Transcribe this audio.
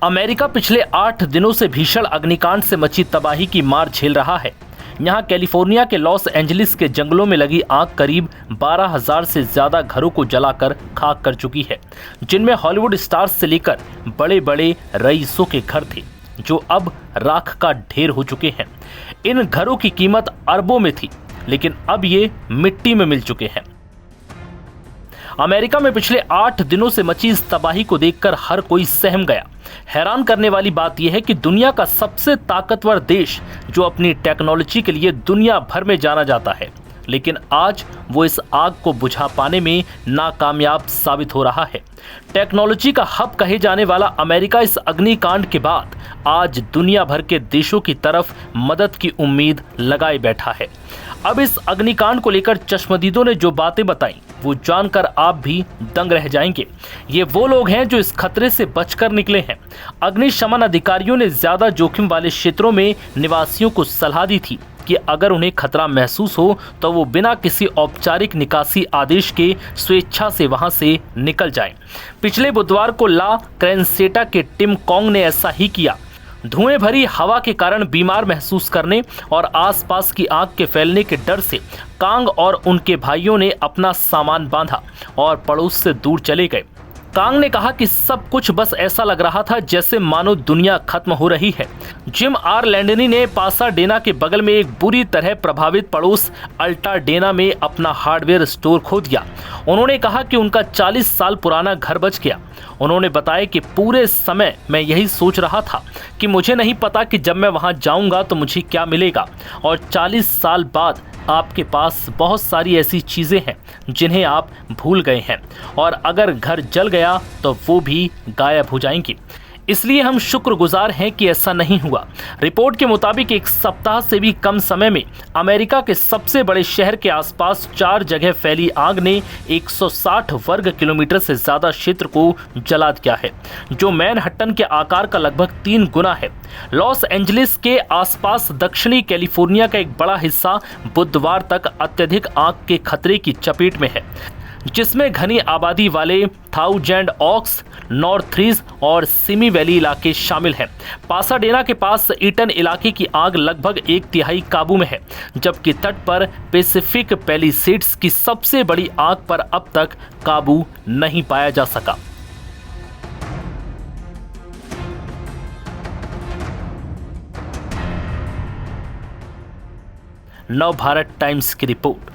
America पिछले 8 दिनों से भीषण अग्निकांड से मची तबाही की मार झेल रहा है। यहाँ कैलिफोर्निया के लॉस एंजलिस के जंगलों में लगी आग करीब 12,000 से ज्यादा घरों को जलाकर खाक कर चुकी है, जिनमें हॉलीवुड स्टार्स से लेकर बड़े बड़े रईसों के घर थे, जो अब राख का ढेर हो चुके हैं। इन घरों की कीमत अरबों में थी, लेकिन अब ये मिट्टी में मिल चुके हैं। अमेरिका में पिछले 8 दिनों से मची इस तबाही को देखकर हर कोई सहम गया। हैरान करने वाली बात यह है कि दुनिया का सबसे ताकतवर देश, जो अपनी टेक्नोलॉजी के लिए दुनिया भर में जाना जाता है, लेकिन आज वो इस आग को बुझा पाने में नाकामयाब साबित हो रहा है। टेक्नोलॉजी का हब कहे जाने वाला अमेरिका इस अग्निकांड के बाद आज दुनिया भर के देशों की तरफ मदद की उम्मीद लगाए बैठा है। अब इस अग्निकांड को लेकर चश्मदीदों ने जो बातें बताई, वो जानकर आप भी दंग रह जाएंगे। ये वो लोग हैं जो इस खतरे से बचकर निकले हैं। अग्निशमन अधिकारियों ने ज्यादा जोखिम वाले क्षेत्रों में निवासियों को सलाह दी थी कि अगर उन्हें खतरा महसूस हो तो वो बिना किसी औपचारिक निकासी आदेश के स्वेच्छा से वहां से निकल जाएं। पिछले बुधवार को ला क्रेनसेटा के टिम कॉन्ग ने ऐसा ही किया। धुएं भरी हवा के कारण बीमार महसूस करने और आसपास की आग के फैलने के डर से कांग और उनके भाइयों ने अपना सामान बांधा और पड़ोस से दूर चले गए। कांग ने कहा कि सब कुछ बस ऐसा लग रहा था जैसे मानो दुनिया खत्म हो रही है। जिम आर लैंडनी ने पासाडेना के बगल में एक बुरी तरह प्रभावित पड़ोस अल्टाडेना में अपना हार्डवेयर स्टोर खो दिया। उन्होंने कहा कि उनका 40 साल पुराना घर बच गया। उन्होंने बताया कि पूरे समय मैं यही सोच रहा था कि मुझे नहीं पता कि जब मैं वहां जाऊंगा तो मुझे क्या मिलेगा, और 40 साल बाद आपके पास बहुत सारी ऐसी चीजें हैं जिन्हें आप भूल गए हैं, और अगर घर जल गया तो वो भी गायब हो जाएंगी। इसलिए हम शुक्रगुजार हैं कि ऐसा नहीं हुआ। रिपोर्ट के मुताबिक एक सप्ताह से भी कम समय में अमेरिका के सबसे बड़े शहर के आसपास 4 जगह फैली आग ने 160 वर्ग किलोमीटर से ज्यादा क्षेत्र को जला दिया है, जो मैनहट्टन के आकार का लगभग 3 गुना है। लॉस एंजलिस के आसपास दक्षिणी कैलिफोर्निया का एक बड़ा हिस्सा बुधवार तक अत्यधिक आग के खतरे की चपेट में है, जिसमें घनी आबादी वाले थाउजेंड ऑक्स, नॉर्थ रीज और सिमी वैली इलाके शामिल हैं। पासाडेना के पास ईटन इलाके की आग लगभग 1/3 काबू में है, जबकि तट पर पैसिफिक पैलिसेड्स की सबसे बड़ी आग पर अब तक काबू नहीं पाया जा सका। नव भारत टाइम्स की रिपोर्ट।